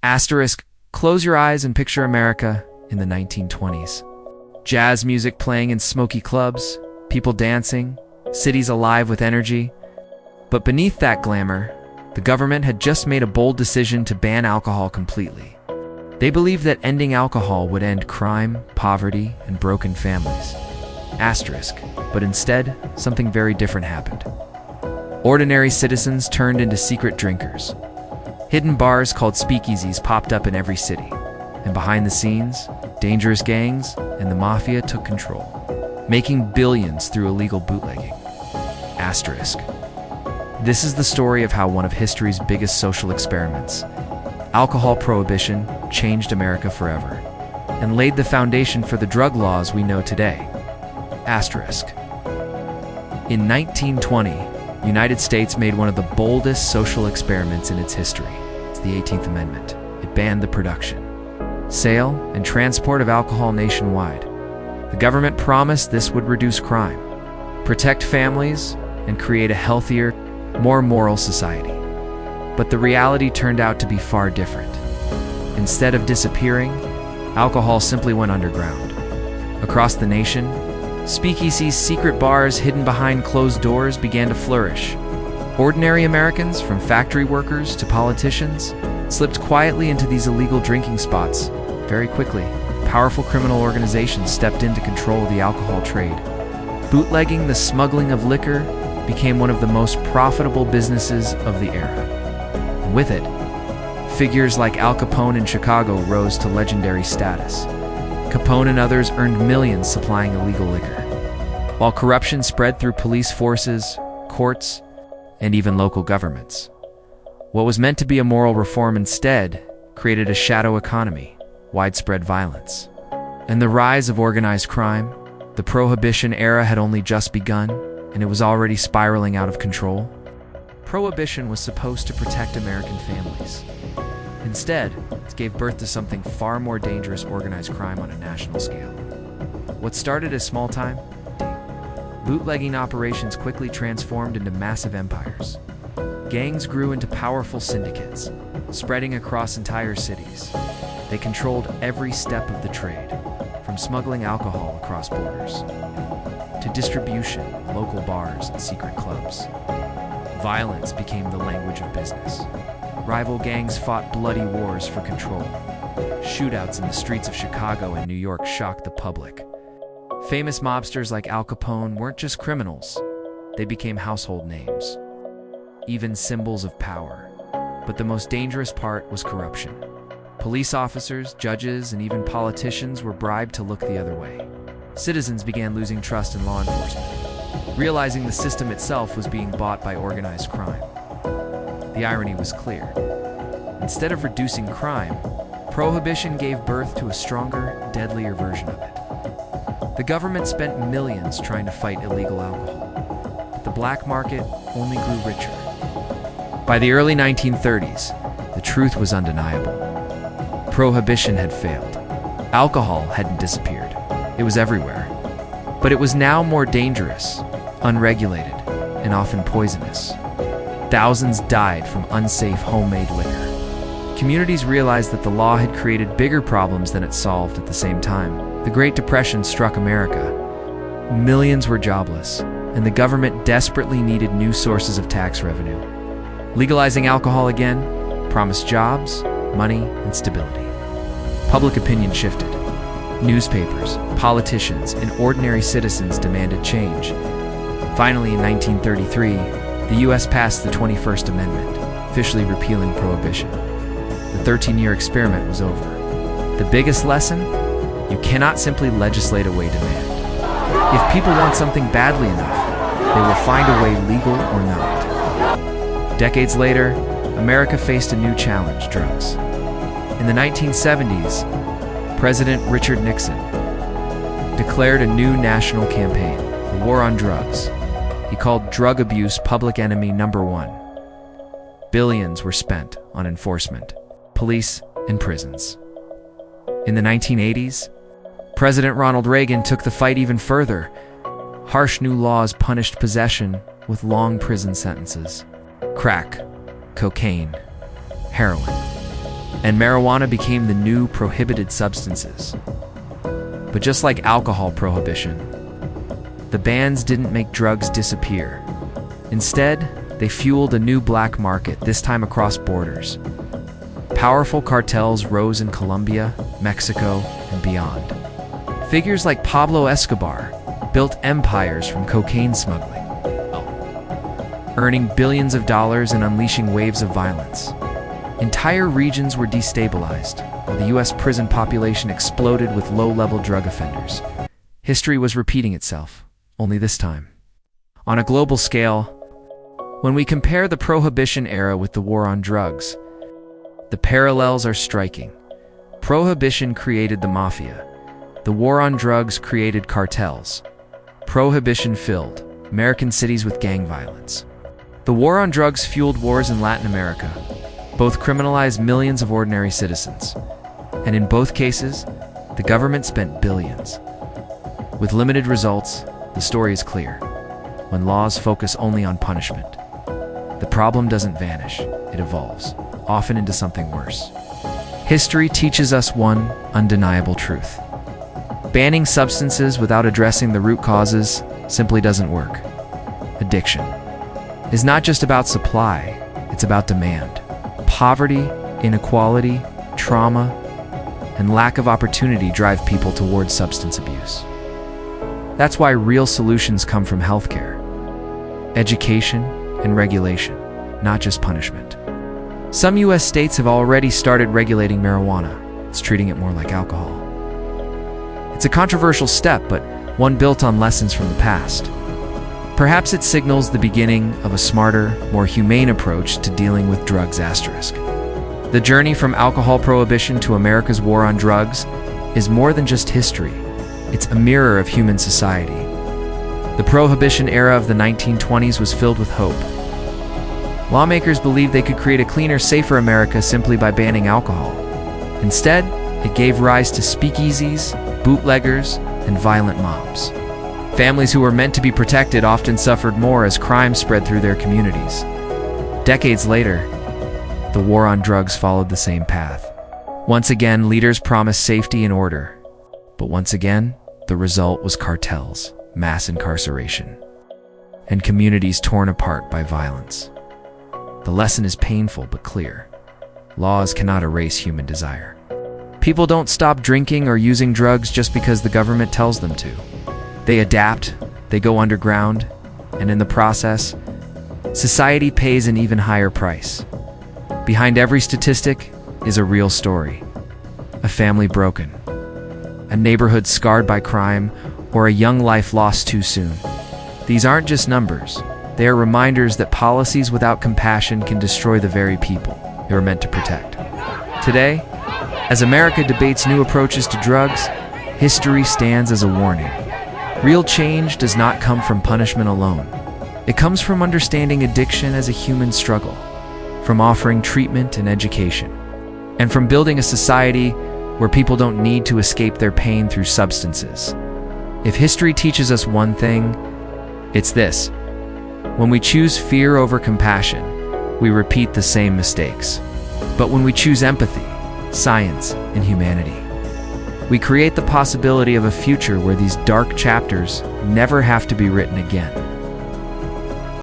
Asterisk, close your eyes and picture America in the 1920s. Jazz music playing in smoky clubs, people dancing, cities alive with energy. But beneath that glamour, the government had just made a bold decision to ban alcohol completely. They believed that ending alcohol would end crime, poverty, and broken families. Asterisk, but instead, something very different happened. Ordinary citizens turned into secret drinkers. Hidden bars called speakeasies popped up in every city, and behind the scenes, dangerous gangs and the Mafia took control, making billions through illegal bootlegging. Asterisk. This is the story of how one of history's biggest social experiments, alcohol prohibition, changed America forever, and laid the foundation for the drug laws we know today. Asterisk. In 1920, the United States made one of the boldest social experiments in its history. It's the 18th Amendment. It banned the production, sale, and transport of alcohol nationwide. The government promised this would reduce crime, protect families, and create a healthier, more moral society. But the reality turned out to be far different. Instead of disappearing, alcohol simply went underground. Across the nation, speakeasies, secret bars hidden behind closed doors began to flourish. Ordinary Americans, from factory workers to politicians, slipped quietly into these illegal drinking spots. Very quickly, powerful criminal organizations stepped in to control the alcohol trade. Bootlegging, the smuggling of liquor, became one of the most profitable businesses of the era. And with it, figures like Al Capone in Chicago rose to legendary status. Capone and others earned millions supplying illegal liquor, while corruption spread through police forces, courts, and even local governments. What was meant to be a moral reform instead created a shadow economy, widespread violence, and the rise of organized crime. The Prohibition Era had only just begun, and it was already spiraling out of control. Prohibition was supposed to protect American families. Instead, it gave birth to something far more dangerous: organized crime on a national scale. What started as small-time bootlegging operations quickly transformed into massive empires. Gangs grew into powerful syndicates, spreading across entire cities. They controlled every step of the trade, from smuggling alcohol across borders to distribution in local bars and secret clubs. Violence became the language of business. Rival gangs fought bloody wars for control. Shootouts in the streets of Chicago and New York shocked the public. Famous mobsters like Al Capone weren't just criminals, they became household names, even symbols of power. But the most dangerous part was corruption. Police officers, judges, and even politicians were bribed to look the other way. Citizens began losing trust in law enforcement, realizing the system itself was being bought by organized crime. The irony was clear. Instead of reducing crime, prohibition gave birth to a stronger, deadlier version of it. The government spent millions trying to fight illegal alcohol, but the black market only grew richer. By the early 1930s, the truth was undeniable. Prohibition had failed. Alcohol hadn't disappeared. It was everywhere. But it was now more dangerous, unregulated, and often poisonous. Thousands died from unsafe homemade liquor. Communities realized that the law had created bigger problems than it solved at the same time. The Great Depression struck America. Millions were jobless, and the government desperately needed new sources of tax revenue. Legalizing alcohol again promised jobs, money, and stability. Public opinion shifted. Newspapers, politicians, and ordinary citizens demanded change. Finally, in 1933, the U.S. passed the 21st Amendment, officially repealing prohibition. The 13-year experiment was over. The biggest lesson? You cannot simply legislate away demand. If people want something badly enough, they will find a way, legal or not. Decades later, America faced a new challenge: drugs. In the 1970s, President Richard Nixon declared a new national campaign, the War on Drugs. He called drug abuse public enemy number one. Billions were spent on enforcement, police, and prisons. In the 1980s, President Ronald Reagan took the fight even further. Harsh new laws punished possession with long prison sentences. Crack, cocaine, heroin. and marijuana became the new prohibited substances. But just like alcohol prohibition, the bans didn't make drugs disappear. Instead, they fueled a new black market, this time across borders. Powerful cartels rose in Colombia, Mexico, and beyond. Figures like Pablo Escobar built empires from cocaine smuggling, earning billions of dollars and unleashing waves of violence. Entire regions were destabilized, while the U.S. prison population exploded with low-level drug offenders. History was repeating itself, only this time on a global scale. When we compare the Prohibition era with the war on drugs, the parallels are striking. Prohibition created the Mafia. The war on drugs created cartels. Prohibition filled American cities with gang violence. The war on drugs fueled wars in Latin America. Both criminalized millions of ordinary citizens. And in both cases, the government spent billions. With limited results, the story is clear. When laws focus only on punishment, the problem doesn't vanish, it evolves, often into something worse. History teaches us one undeniable truth. Banning substances without addressing the root causes simply doesn't work. Addiction is not just about supply, it's about demand. Poverty, inequality, trauma, and lack of opportunity drive people towards substance abuse. That's why real solutions come from healthcare, education, and regulation, not just punishment. Some U.S. states have already started regulating marijuana. It's treating it more like alcohol. It's a controversial step, but one built on lessons from the past. Perhaps it signals the beginning of a smarter, more humane approach to dealing with drugs. The journey from alcohol prohibition to America's war on drugs is more than just history. It's a mirror of human society. The Prohibition era of the 1920s was filled with hope. Lawmakers believed they could create a cleaner, safer America simply by banning alcohol. Instead, it gave rise to speakeasies, bootleggers, and violent mobs. Families who were meant to be protected often suffered more as crime spread through their communities. Decades later, the war on drugs followed the same path. Once again, leaders promised safety and order. But once again, the result was cartels, mass incarceration, and communities torn apart by violence. The lesson is painful but clear. Laws cannot erase human desire. People don't stop drinking or using drugs just because the government tells them to. They adapt, they go underground, and in the process, society pays an even higher price. Behind every statistic is a real story. A family broken, a neighborhood scarred by crime, or a young life lost too soon. These aren't just numbers. They are reminders that policies without compassion can destroy the very people they were meant to protect. Today, as America debates new approaches to drugs, history stands as a warning. Real change does not come from punishment alone. It comes from understanding addiction as a human struggle, from offering treatment and education, and from building a society where people don't need to escape their pain through substances. If history teaches us one thing, it's this. When we choose fear over compassion, we repeat the same mistakes. But when we choose empathy, science, and humanity, we create the possibility of a future where these dark chapters never have to be written again.